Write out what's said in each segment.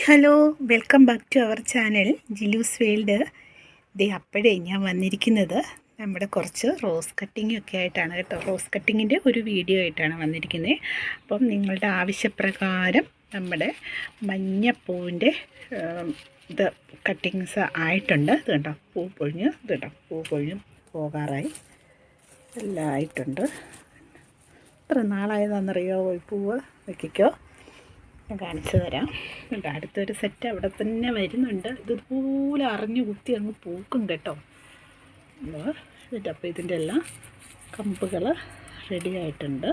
Hello, welcome back to our channel Jilu's world. അപ്പോഴേ ഞാൻ വന്നിരിക്കുന്നത് നമ്മുടെ കുറച്ച് റോസ് കട്ടിങ്ങൊക്കെ ആയിട്ടാണ് കേട്ടോ. റോസ് കട്ടിങ്ങിൻ്റെ ഒരു വീഡിയോ ആയിട്ടാണ് വന്നിരിക്കുന്നത്. അപ്പം നിങ്ങളുടെ ആവശ്യപ്രകാരം നമ്മുടെ മഞ്ഞപ്പൂവിൻ്റെ ഇത് കട്ടിങ്സ് ആയിട്ടുണ്ട്. ഇത് കണ്ടോ, പൂ പൊഴിഞ്ഞ്, ഇത് കണ്ടോ, പൂ പൊഴിഞ്ഞ് പോകാറായി, എല്ലാം ആയിട്ടുണ്ട്. എത്ര നാളായതാണെന്നറിയോ ഈ പൂവ്? നോക്കിക്കോ, ഞാൻ കാണിച്ചു തരാം. അടുത്തൊരു സെറ്റ് അവിടെ തന്നെ വരുന്നുണ്ട്. ഇതുപോലെ അറിഞ്ഞു കുത്തി അങ്ങ് പൂക്കും കേട്ടോ. അപ്പോൾ ഇതിൻ്റെ എല്ലാം കമ്പുകൾ റെഡി ആയിട്ടുണ്ട്.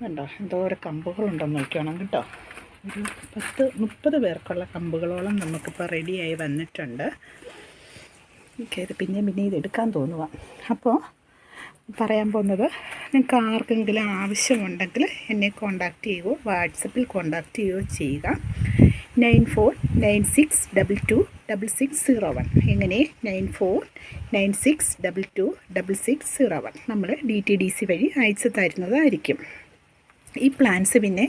കണ്ടോ, എന്തോരം കമ്പുകളുണ്ടെന്ന് നോക്കണം കേട്ടോ. ഒരു 10-30 പേർക്കുള്ള കമ്പുകളോളം നമുക്കിപ്പോൾ റെഡിയായി വന്നിട്ടുണ്ട്. ഇത് പിന്നെ ഇതെടുക്കാൻ തോന്നുക. അപ്പോൾ പറയാൻ പോകുന്നത്, നിങ്ങൾക്ക് ആർക്കെങ്കിലും ആവശ്യമുണ്ടെങ്കിൽ എന്നെ കോൺടാക്റ്റ് ചെയ്യുകയോ വാട്സപ്പിൽ കോൺടാക്റ്റ് ചെയ്യുകയോ ചെയ്യുക. 9496226601. എങ്ങനെ? 9496226601. നമ്മൾ DTDC വഴി അയച്ചു തരുന്നതായിരിക്കും. ഈ പ്ലാൻസ് പിന്നെ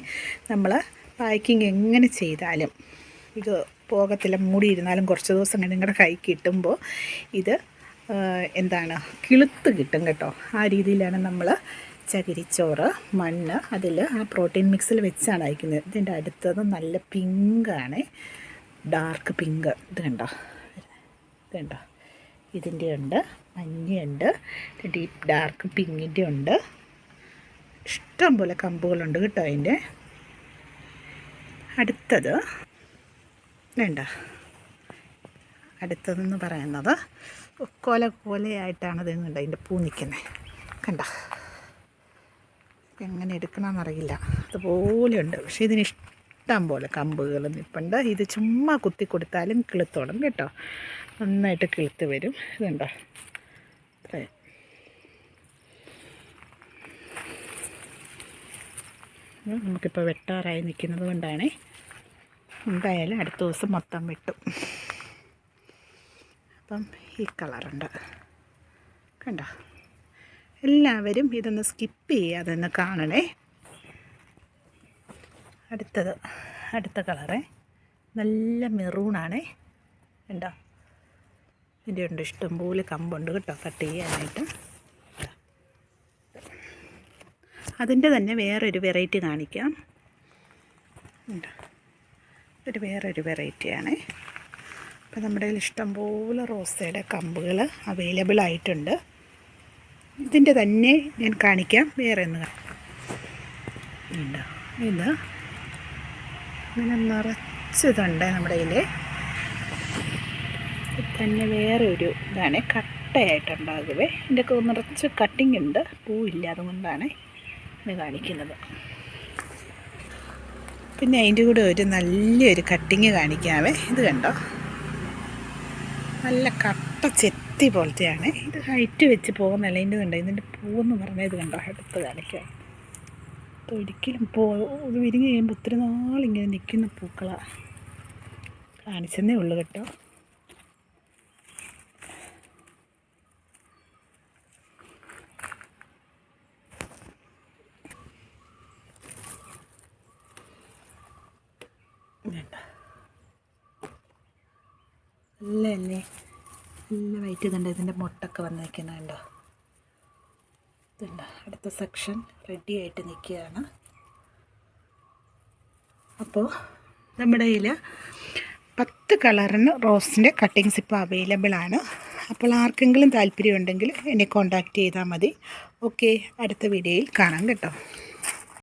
നമ്മൾ പാക്കിങ് എങ്ങനെ ചെയ്താലും ഇത് പോകത്തില്ല, മൂടിയിരുന്നാലും കുറച്ച് ദിവസം നിങ്ങളുടെ കൈ കിട്ടുമ്പോൾ ഇത് എന്താണ്, കിളുത്ത് കിട്ടും കേട്ടോ. ആ രീതിയിലാണ് നമ്മൾ ചകിരിച്ചോറ്, മണ്ണ്, അതിൽ ആ പ്രോട്ടീൻ മിക്സിൽ വെച്ചാണ് അയക്കുന്നത്. ഇതിൻ്റെ അടുത്തത് നല്ല പിങ്കാണ്, ഡാർക്ക് പിങ്ക്. ഇത് കണ്ടോ, ഇതിൻ്റെ ഉണ്ട്, മഞ്ഞയുണ്ട്, ഡീപ്പ് ഡാർക്ക് പിങ്കിൻ്റെ ഉണ്ട്. ഇഷ്ടം പോലെ കമ്പുകളുണ്ട് കേട്ടോ. അതിൻ്റെ അടുത്തത് വേണ്ട, അടുത്തതെന്ന് പറയുന്നത് കൊലയായിട്ടാണ് ഇത് കണ്ട അതിൻ്റെ പൂ നിൽക്കുന്നത്. കണ്ട, എങ്ങനെ എടുക്കണമെന്നറിയില്ല, അതുപോലെയുണ്ട്. പക്ഷേ ഇതിന് ഇഷ്ടം പോലെ കമ്പുകൾ നിൽപ്പുണ്ട്. ഇത് ചുമ്മാ കുത്തി കൊടുത്താലും കിളുത്തോളും കേട്ടോ, നന്നായിട്ട് കിളുത്ത് വരും. ഇതുണ്ടോ, അത്രയും. നമുക്കിപ്പോൾ വെട്ടാറായി നിൽക്കുന്നത് കൊണ്ടാണ്. എന്തായാലും അടുത്ത ദിവസം മൊത്തം വെട്ടും. അപ്പം ഈ കളറുണ്ട് കണ്ടോ. എല്ലാവരും ഇതൊന്ന് സ്കിപ്പ് ചെയ്യാതൊന്ന് കാണണേ. അടുത്ത കളറ് നല്ല മെറൂണാണേ. കണ്ടോ, ഇതിൻ്റെ ഉണ്ട് ഇഷ്ടംപോലെ കമ്പുണ്ട് കേട്ടോ കട്ട് ചെയ്യാനായിട്ട്. അതിൻ്റെ തന്നെ വേറൊരു വെറൈറ്റി കാണിക്കാം. ഒരു വേറൊരു വെറൈറ്റിയാണ്. അപ്പോൾ നമ്മുടെ കയ്യിൽ ഇഷ്ടംപോലെ റോസയുടെ കമ്പുകൾ അവൈലബിൾ ആയിട്ടുണ്ട്. ഇതിൻ്റെ തന്നെ ഞാൻ കാണിക്കാം. വേറെ ഒന്ന് ഉണ്ടോ, ഇത് ഇങ്ങനെ നിറച്ചതുണ്ട് നമ്മുടെ കയ്യിൽ. തന്നെ വേറെ ഒരു ഇതാണ്, കട്ടയായിട്ടുണ്ടാകുവേ. ഇതിൻ്റെ നിറച്ച് കട്ടിങ് ഉണ്ട്, പൂവില്ല, അതുകൊണ്ടാണ് ഇത് കാണിക്കുന്നത്. പിന്നെ അതിൻ്റെ കൂടെ ഒരു നല്ലൊരു കട്ടിങ് കാണിക്കാവേ. ഇത് കണ്ടോ, നല്ല കട്ട ചെത്തി പോലത്തെയാണ്. ഇത് ഹൈറ്റ് വെച്ച് പോകുന്നല്ല. ഇതിൻ്റെ കണ്ടോ, ഇതിൻ്റെ പൂവെന്ന് പറഞ്ഞാൽ ഇത് കണ്ടോ, അടുത്ത് കാണിക്കാം. ഒരിക്കലും ഇത് വിരിഞ്ഞ് കഴിയുമ്പോൾ ഒത്തിരി നാളിങ്ങനെ നിൽക്കുന്ന പൂക്കളാണ്. കാണിച്ചെന്നേ ഉള്ളൂ കേട്ടോ. നല്ല വൈറ്റ് കണ്ടോ, ഇതിൻ്റെ മുട്ടൊക്കെ വന്ന് നിൽക്കുന്നുണ്ടോ. ഇതുണ്ടോ, അടുത്ത സെക്ഷൻ റെഡി ആയിട്ട് നിൽക്കുകയാണ്. അപ്പോൾ നമ്മുടെ കയ്യിൽ 10 കളറിന് റോസിൻ്റെ കട്ടിങ്സ് ഇപ്പോൾ അവൈലബിൾ ആണ്. അപ്പോൾ ആർക്കെങ്കിലും താല്പര്യമുണ്ടെങ്കിൽ എന്നെ കോൺടാക്റ്റ് ചെയ്താൽ മതി. ഓക്കെ, അടുത്ത വീഡിയോയിൽ കാണാം കേട്ടോ.